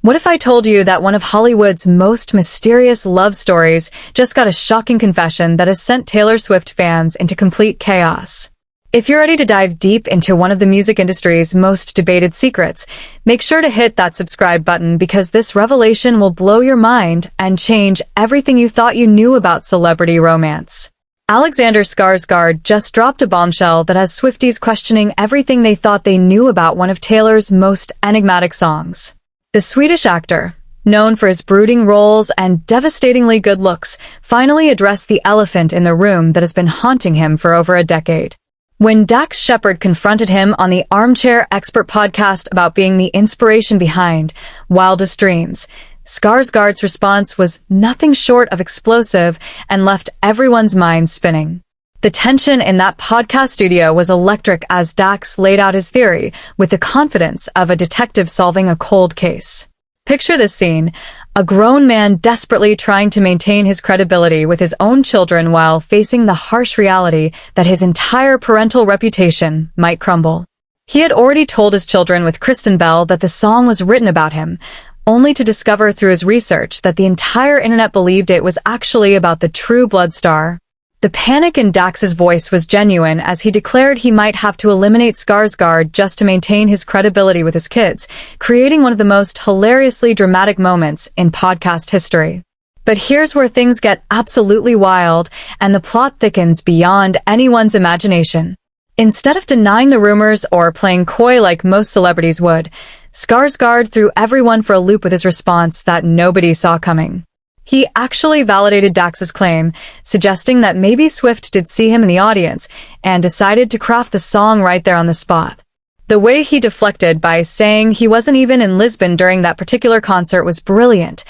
What if I told you that one of Hollywood's most mysterious love stories just got a shocking confession that has sent Taylor Swift fans into complete chaos? If you're ready to dive deep into one of the music industry's most debated secrets, make sure to hit that subscribe button because this revelation will blow your mind and change everything you thought you knew about celebrity romance. Alexander Skarsgård just dropped a bombshell that has Swifties questioning everything they thought they knew about one of Taylor's most enigmatic songs. The Swedish actor, known for his brooding roles and devastatingly good looks, finally addressed the elephant in the room that has been haunting him for over a decade. When Dax Shepard confronted him on the Armchair Expert podcast about being the inspiration behind Wildest Dreams, Skarsgård's response was nothing short of explosive and left everyone's mind spinning. The tension in that podcast studio was electric as Dax laid out his theory with the confidence of a detective solving a cold case. Picture this scene, a grown man desperately trying to maintain his credibility with his own children while facing the harsh reality that his entire parental reputation might crumble. He had already told his children with Kristen Bell that the song was written about him, only to discover through his research that the entire internet believed it was actually about the True Blood star. The panic in Dax's voice was genuine as he declared he might have to eliminate Skarsgård just to maintain his credibility with his kids, creating one of the most hilariously dramatic moments in podcast history. But here's where things get absolutely wild and the plot thickens beyond anyone's imagination. Instead of denying the rumors or playing coy like most celebrities would, Skarsgård threw everyone for a loop with his response that nobody saw coming. He actually validated Dax's claim, suggesting that maybe Swift did see him in the audience and decided to craft the song right there on the spot. The way he deflected by saying he wasn't even in Lisbon during that particular concert was brilliant,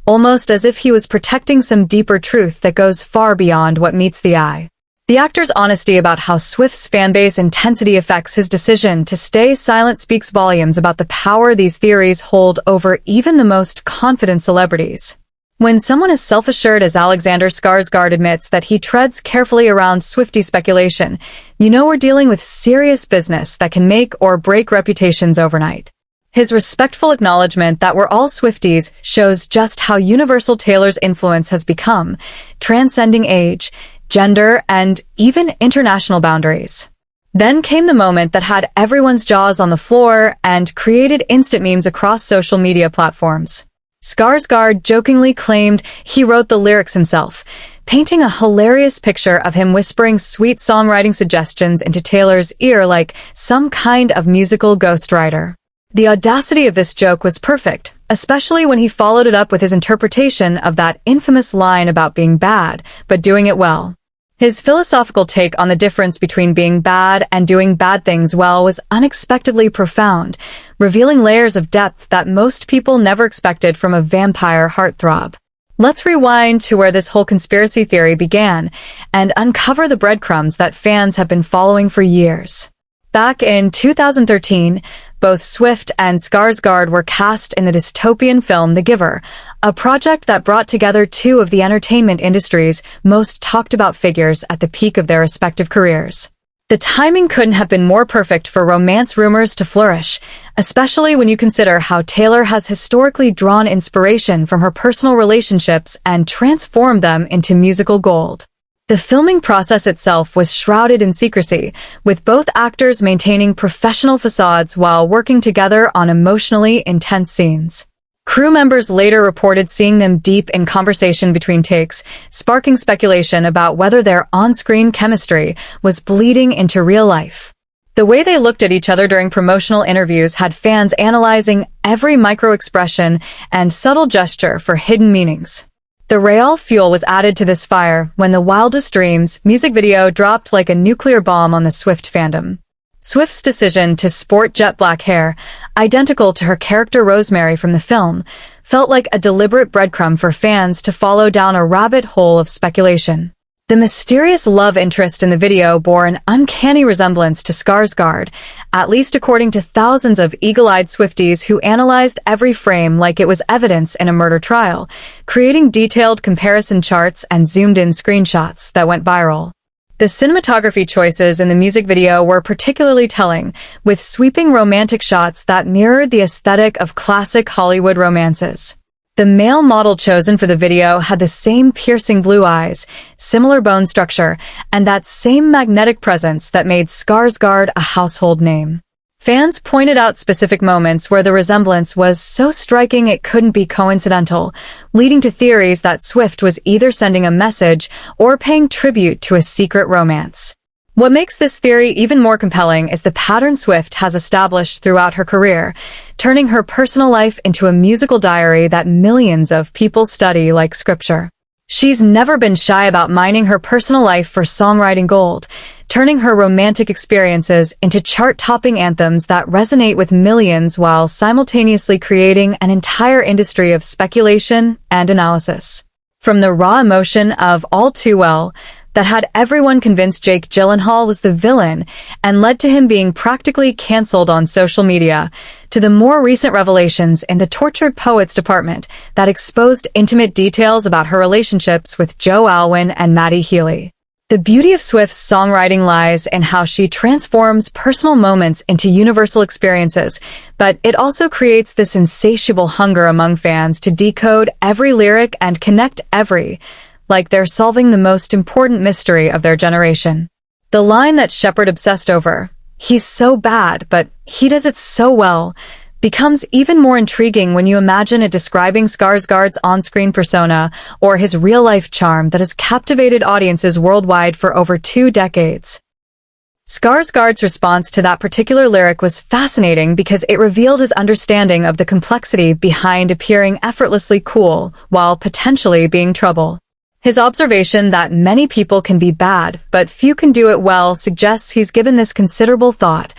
almost as if he was protecting some deeper truth that goes far beyond what meets the eye. The actor's honesty about how Swift's fanbase intensity affects his decision to stay silent speaks volumes about the power these theories hold over even the most confident celebrities. When someone as self-assured as Alexander Skarsgård admits that he treads carefully around Swiftie speculation, you know we're dealing with serious business that can make or break reputations overnight. His respectful acknowledgement that we're all Swifties shows just how universal Taylor's influence has become, transcending age, gender, and even international boundaries. Then came the moment that had everyone's jaws on the floor and created instant memes across social media platforms. Skarsgård jokingly claimed he wrote the lyrics himself, painting a hilarious picture of him whispering sweet songwriting suggestions into Taylor's ear like some kind of musical ghostwriter. The audacity of this joke was perfect, especially when he followed it up with his interpretation of that infamous line about being bad, but doing it well. His philosophical take on the difference between being bad and doing bad things well was unexpectedly profound, revealing layers of depth that most people never expected from a vampire heartthrob. Let's rewind to where this whole conspiracy theory began and uncover the breadcrumbs that fans have been following for years. Back in 2013, both Swift and Skarsgård were cast in the dystopian film The Giver, a project that brought together two of the entertainment industry's most talked about figures at the peak of their respective careers. The timing couldn't have been more perfect for romance rumors to flourish, especially when you consider how Taylor has historically drawn inspiration from her personal relationships and transformed them into musical gold. The filming process itself was shrouded in secrecy, with both actors maintaining professional facades while working together on emotionally intense scenes. Crew members later reported seeing them deep in conversation between takes, sparking speculation about whether their on-screen chemistry was bleeding into real life. The way they looked at each other during promotional interviews had fans analyzing every micro-expression and subtle gesture for hidden meanings. The real fuel was added to this fire when the Wildest Dreams music video dropped like a nuclear bomb on the Swift fandom. Swift's decision to sport jet black hair, identical to her character Rosemary from the film, felt like a deliberate breadcrumb for fans to follow down a rabbit hole of speculation. The mysterious love interest in the video bore an uncanny resemblance to Skarsgård, at least according to thousands of eagle-eyed Swifties who analyzed every frame like it was evidence in a murder trial, creating detailed comparison charts and zoomed-in screenshots that went viral. The cinematography choices in the music video were particularly telling, with sweeping romantic shots that mirrored the aesthetic of classic Hollywood romances. The male model chosen for the video had the same piercing blue eyes, similar bone structure, and that same magnetic presence that made Skarsgård a household name. Fans pointed out specific moments where the resemblance was so striking it couldn't be coincidental, leading to theories that Swift was either sending a message or paying tribute to a secret romance. What makes this theory even more compelling is the pattern Swift has established throughout her career, turning her personal life into a musical diary that millions of people study like scripture. She's never been shy about mining her personal life for songwriting gold, turning her romantic experiences into chart-topping anthems that resonate with millions while simultaneously creating an entire industry of speculation and analysis. From the raw emotion of All Too Well, that had everyone convinced Jake Gyllenhaal was the villain and led to him being practically cancelled on social media, to the more recent revelations in the Tortured Poets department that exposed intimate details about her relationships with Joe Alwyn and Maddie Healy. The beauty of Swift's songwriting lies in how she transforms personal moments into universal experiences, but it also creates this insatiable hunger among fans to decode every lyric and connect like they're solving the most important mystery of their generation. The line that Shepard obsessed over, "He's so bad, but he does it so well," becomes even more intriguing when you imagine it describing Skarsgård's on-screen persona or his real-life charm that has captivated audiences worldwide for over 2 decades. Skarsgård's response to that particular lyric was fascinating because it revealed his understanding of the complexity behind appearing effortlessly cool while potentially being trouble. His observation that many people can be bad, but few can do it well suggests he's given this considerable thought,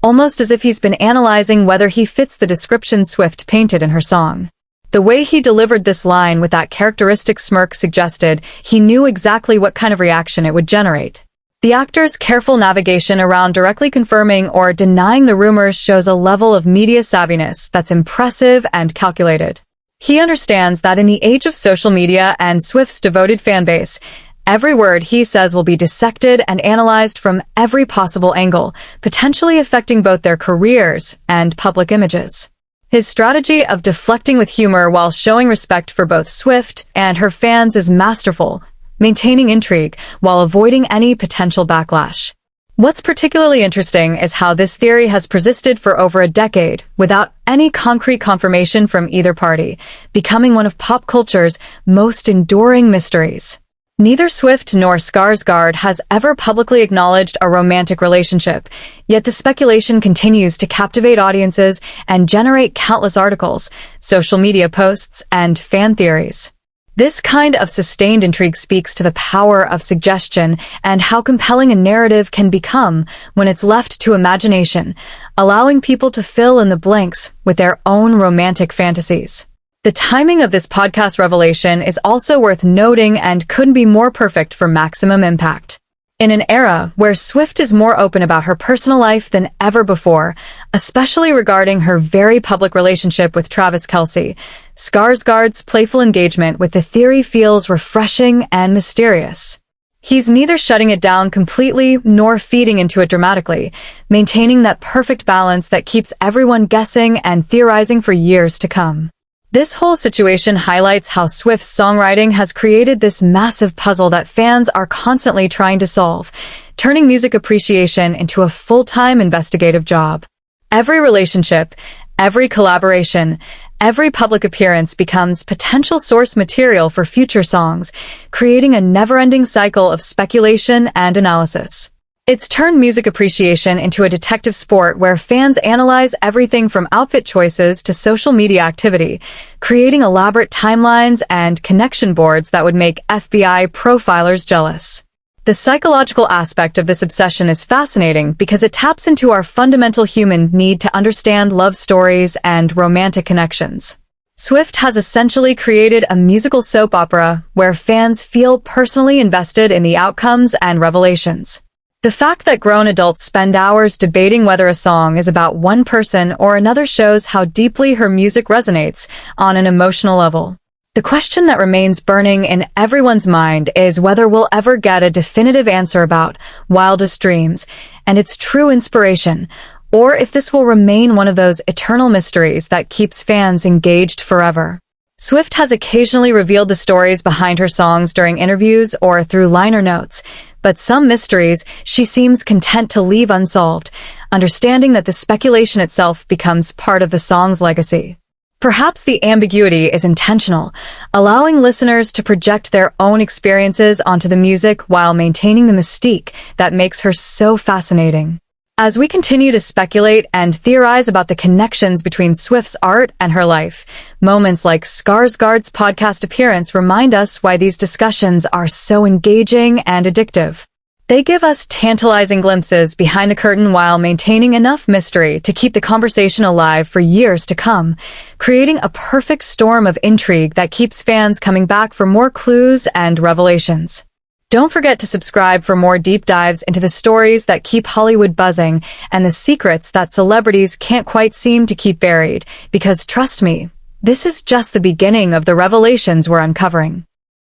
almost as if he's been analyzing whether he fits the description Swift painted in her song. The way he delivered this line with that characteristic smirk suggested he knew exactly what kind of reaction it would generate. The actor's careful navigation around directly confirming or denying the rumors shows a level of media savviness that's impressive and calculated. He understands that in the age of social media and Swift's devoted fanbase, every word he says will be dissected and analyzed from every possible angle, potentially affecting both their careers and public images. His strategy of deflecting with humor while showing respect for both Swift and her fans is masterful, maintaining intrigue while avoiding any potential backlash. What's particularly interesting is how this theory has persisted for over a decade without any concrete confirmation from either party, becoming one of pop culture's most enduring mysteries. Neither Swift nor Skarsgård has ever publicly acknowledged a romantic relationship, yet the speculation continues to captivate audiences and generate countless articles, social media posts, and fan theories. This kind of sustained intrigue speaks to the power of suggestion and how compelling a narrative can become when it's left to imagination, allowing people to fill in the blanks with their own romantic fantasies. The timing of this podcast revelation is also worth noting and couldn't be more perfect for maximum impact. In an era where Swift is more open about her personal life than ever before, especially regarding her very public relationship with Travis Kelce, Skarsgård's playful engagement with the theory feels refreshing and mysterious. He's neither shutting it down completely nor feeding into it dramatically, maintaining that perfect balance that keeps everyone guessing and theorizing for years to come. This whole situation highlights how Swift's songwriting has created this massive puzzle that fans are constantly trying to solve, turning music appreciation into a full-time investigative job. Every relationship, every collaboration, every public appearance becomes potential source material for future songs, creating a never-ending cycle of speculation and analysis. It's turned music appreciation into a detective sport where fans analyze everything from outfit choices to social media activity, creating elaborate timelines and connection boards that would make FBI profilers jealous. The psychological aspect of this obsession is fascinating because it taps into our fundamental human need to understand love stories and romantic connections. Swift has essentially created a musical soap opera where fans feel personally invested in the outcomes and revelations. The fact that grown adults spend hours debating whether a song is about one person or another shows how deeply her music resonates on an emotional level. The question that remains burning in everyone's mind is whether we'll ever get a definitive answer about Wildest Dreams and its true inspiration, or if this will remain one of those eternal mysteries that keeps fans engaged forever. Swift has occasionally revealed the stories behind her songs during interviews or through liner notes, but some mysteries she seems content to leave unsolved, understanding that the speculation itself becomes part of the song's legacy. Perhaps the ambiguity is intentional, allowing listeners to project their own experiences onto the music while maintaining the mystique that makes her so fascinating. As we continue to speculate and theorize about the connections between Swift's art and her life, moments like Skarsgård's podcast appearance remind us why these discussions are so engaging and addictive. They give us tantalizing glimpses behind the curtain while maintaining enough mystery to keep the conversation alive for years to come, creating a perfect storm of intrigue that keeps fans coming back for more clues and revelations. Don't forget to subscribe for more deep dives into the stories that keep Hollywood buzzing and the secrets that celebrities can't quite seem to keep buried, because trust me, this is just the beginning of the revelations we're uncovering.